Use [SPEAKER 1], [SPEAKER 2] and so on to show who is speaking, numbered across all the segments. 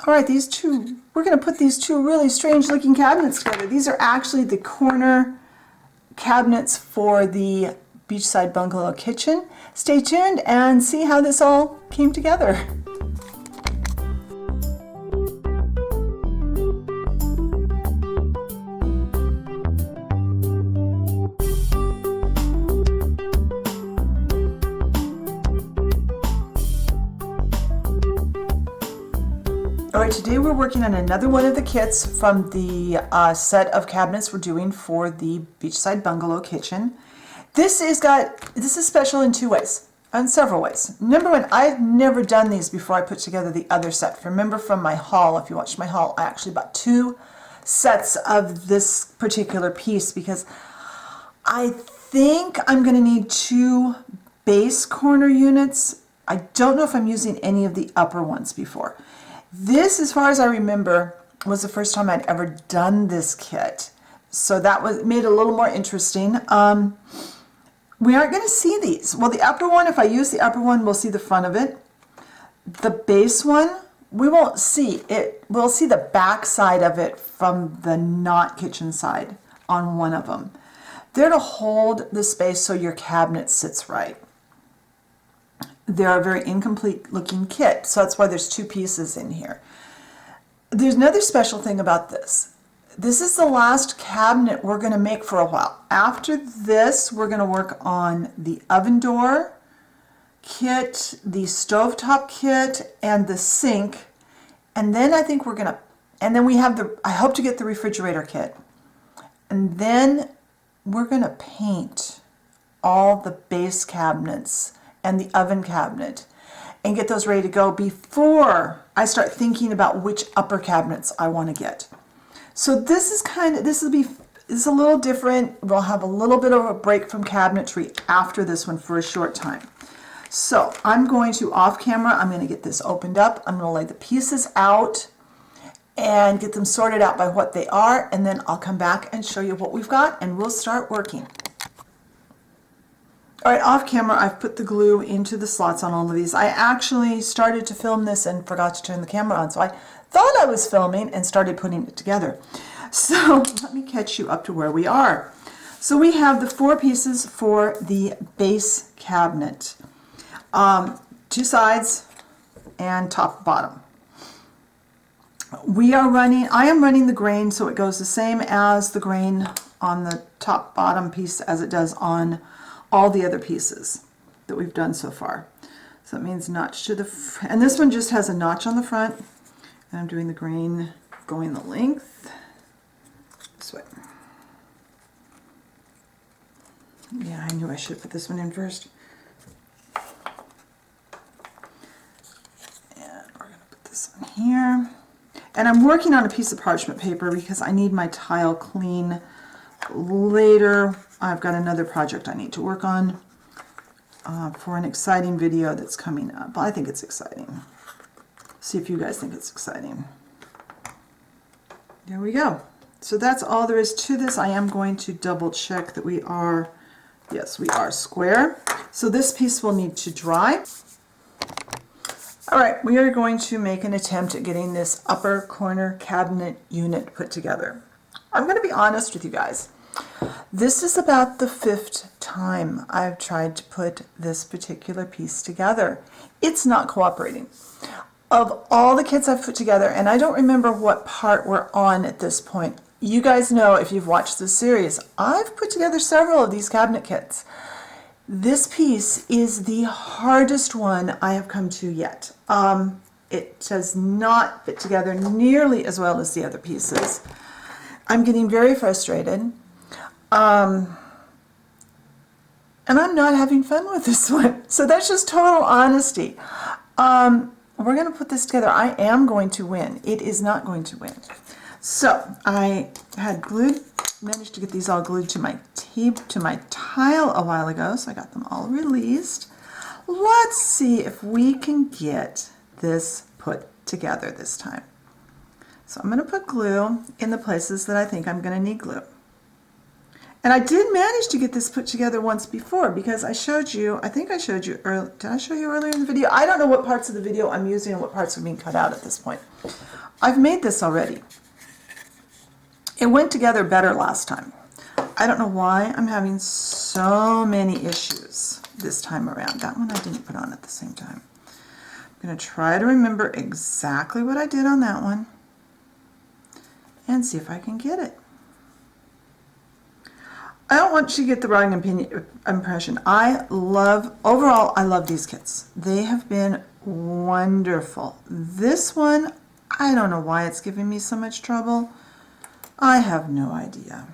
[SPEAKER 1] All right, these two, we're going to put these two really strange looking cabinets together. These are actually the corner cabinets for the Beachside Bungalow kitchen. Stay tuned and see how this all came together. All right, today we're working on another one of the kits from the set of cabinets we're doing for the Beachside Bungalow kitchen. This is special in two ways, in several ways. Number one, I've never done these before I put together the other set. Remember from my haul, if you watched my haul, I actually bought two sets of this particular piece because I think I'm going to need two base corner units. I don't know if I'm using any of the upper ones before. This, as far as I remember, was the first time I'd ever done this kit. So that made it a little more interesting. We aren't going to see these. Well, the upper one, if I use the upper one, we'll see the front of it. The base one, we won't see it. We'll see the back side of it from the not kitchen side on one of them. They're to hold the space so your cabinet sits right. They're a very incomplete looking kit, so that's why there's two pieces in here. There's another special thing about this. This is the last cabinet we're going to make for a while. After this, we're going to work on the oven door kit, the stovetop kit, and the sink. And then I think we're going to, and then we have I hope to get the refrigerator kit. And then we're going to paint all the base cabinets and the oven cabinet and get those ready to go before I start thinking about which upper cabinets I want to get. So this is a little different. We'll have a little bit of a break from cabinetry after this one for a short time. So I'm going to, off camera, I'm going to get this opened up. I'm going to lay the pieces out and get them sorted out by what they are, and then I'll come back and show you what we've got and we'll start working. All right, off camera, I've put the glue into the slots on all of these. I actually started to film this and forgot to turn the camera on, so I thought I was filming and started putting it together. So let me catch you up to where we are. So we have the four pieces for the base cabinet. Two sides and top bottom. I am running the grain so it goes the same as the grain on the top bottom piece as it does on all the other pieces that we've done so far. So that means notch to the and this one just has a notch on the front, and I'm doing the grain going the length this way. Yeah, I knew I should put this one in first. And we're going to put this on here. And I'm working on a piece of parchment paper because I need my tile clean later. I've got another project I need to work on for an exciting video that's coming up. I think it's exciting. See if you guys think it's exciting. There we go. So that's all there is to this. I am going to double check that we are, yes, we are square. So this piece will need to dry. All right, we are going to make an attempt at getting this upper corner cabinet unit put together. I'm going to be honest with you guys. This is about the 5th time I've tried to put this particular piece together. It's not cooperating. Of all the kits I've put together, and I don't remember what part we're on at this point. You guys know if you've watched this series, I've put together several of these cabinet kits. This piece is the hardest one I have come to yet. It does not fit together nearly as well as the other pieces. I'm getting very frustrated. And I'm not having fun with this one. So that's just total honesty. We're going to put this together. I am going to win. It is not going to win. So I had managed to get these all glued to my tile a while ago, so I got them all released. Let's see if we can get this put together this time. So I'm going to put glue in the places that I think I'm going to need glue. And I did manage to get this put together once before because I showed you, I think I showed you earlier, did I show you earlier in the video? I don't know what parts of the video I'm using and what parts are being cut out at this point. I've made this already. It went together better last time. I don't know why I'm having so many issues this time around. That one I didn't put on at the same time. I'm going to try to remember exactly what I did on that one and see if I can get it. I don't want you to get the wrong impression. Overall, I love these kits. They have been wonderful. This one, I don't know why it's giving me so much trouble. I have no idea,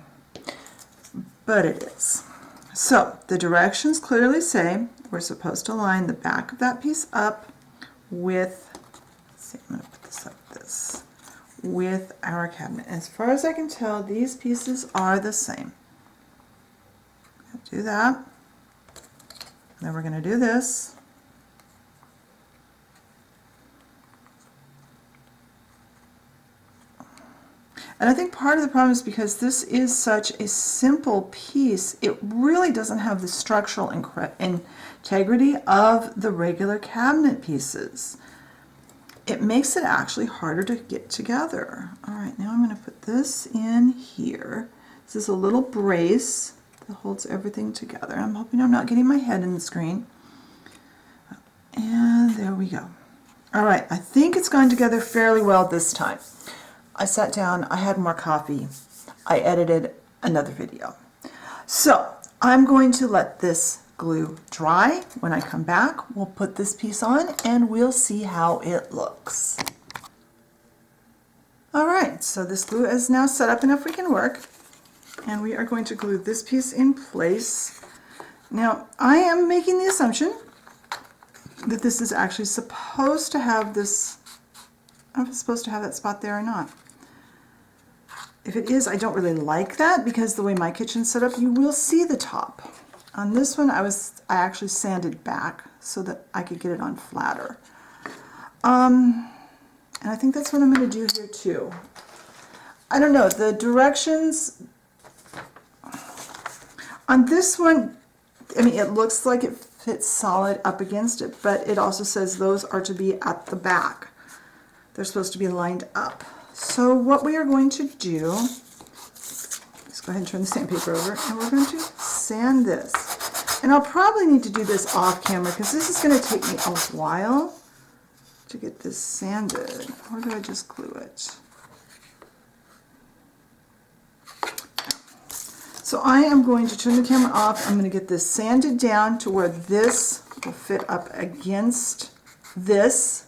[SPEAKER 1] but it is. So the directions clearly say we're supposed to line the back of that piece up with, let's see, I'm going to put this like this, with our cabinet. As far as I can tell, these pieces are the same. Do that. Then we're going to do this. And I think part of the problem is because this is such a simple piece, it really doesn't have the structural integrity of the regular cabinet pieces. It makes it actually harder to get together. All right, now I'm going to put this in here. This is a little brace that holds everything together. I'm hoping I'm not getting my head in the screen. And there we go. All right, I think it's gone together fairly well this time. I sat down, I had more coffee, I edited another video. So I'm going to let this glue dry. When I come back, we'll put this piece on and we'll see how it looks. All right, so this glue is now set up enough we can work. And we are going to glue this piece in place. Now, I am making the assumption that this is actually supposed to have this, I don't know if it's supposed to have that spot there or not. If it is, I don't really like that because the way my kitchen's set up, you will see the top. On this one, I actually sanded back so that I could get it on flatter. And I think that's what I'm going to do here too. I don't know, the directions on this one, I mean, it looks like it fits solid up against it, but it also says those are to be at the back. They're supposed to be lined up. So what we are going to do, let's go ahead and turn the sandpaper over, and we're going to sand this. And I'll probably need to do this off camera because this is going to take me a while to get this sanded. Or do I just glue it? So I am going to turn the camera off. I'm going to get this sanded down to where this will fit up against this.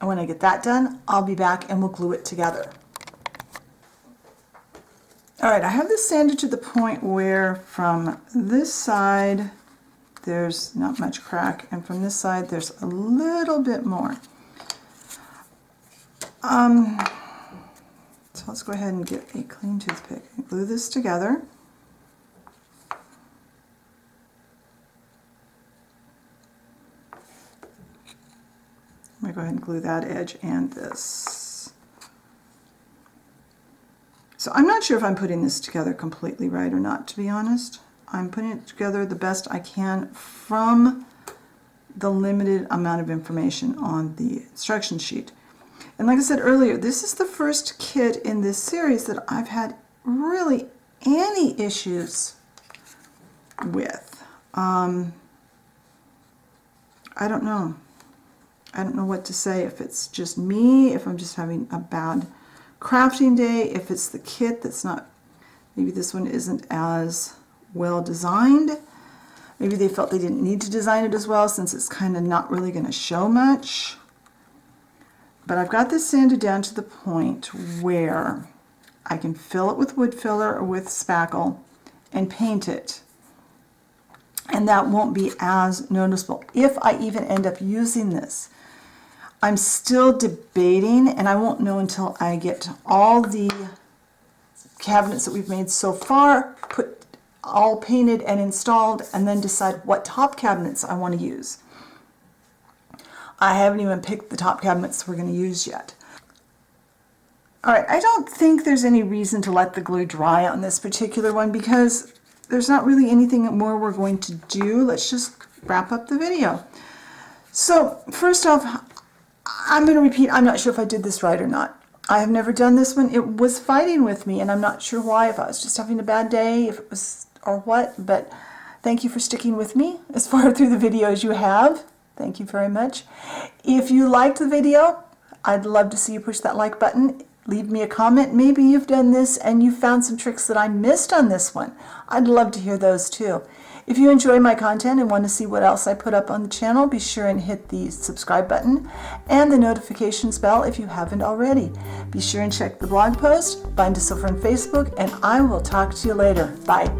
[SPEAKER 1] And when I get that done, I'll be back and we'll glue it together. All right, I have this sanded to the point where from this side, there's not much crack, and from this side, there's a little bit more. So let's go ahead and get a clean toothpick and glue this together. I'm going to go ahead and glue that edge and this. So I'm not sure if I'm putting this together completely right or not, to be honest. I'm putting it together the best I can from the limited amount of information on the instruction sheet. And like I said earlier, this is the first kit in this series that I've had really any issues with. I don't know. I don't know what to say, if it's just me, if I'm just having a bad crafting day, if it's the kit that's not, maybe this one isn't as well designed. Maybe they felt they didn't need to design it as well since it's kind of not really going to show much. But I've got this sanded down to the point where I can fill it with wood filler or with spackle and paint it. And that won't be as noticeable if I even end up using this. I'm still debating, and I won't know until I get all the cabinets that we've made so far all painted and installed, and then decide what top cabinets I want to use. I haven't even picked the top cabinets we're going to use yet. All right, I don't think there's any reason to let the glue dry on this particular one because there's not really anything more we're going to do. Let's just wrap up the video. So first off, I'm going to repeat, I'm not sure if I did this right or not. I have never done this one. It was fighting with me, and I'm not sure why, if I was just having a bad day, if it was, or what, but thank you for sticking with me as far through the video as you have. Thank you very much. If you liked the video, I'd love to see you push that like button. Leave me a comment. Maybe you've done this and you found some tricks that I missed on this one. I'd love to hear those too. If you enjoy my content and want to see what else I put up on the channel, be sure and hit the subscribe button and the notifications bell if you haven't already. Be sure and check the blog post, find us over on Facebook, and I will talk to you later. Bye.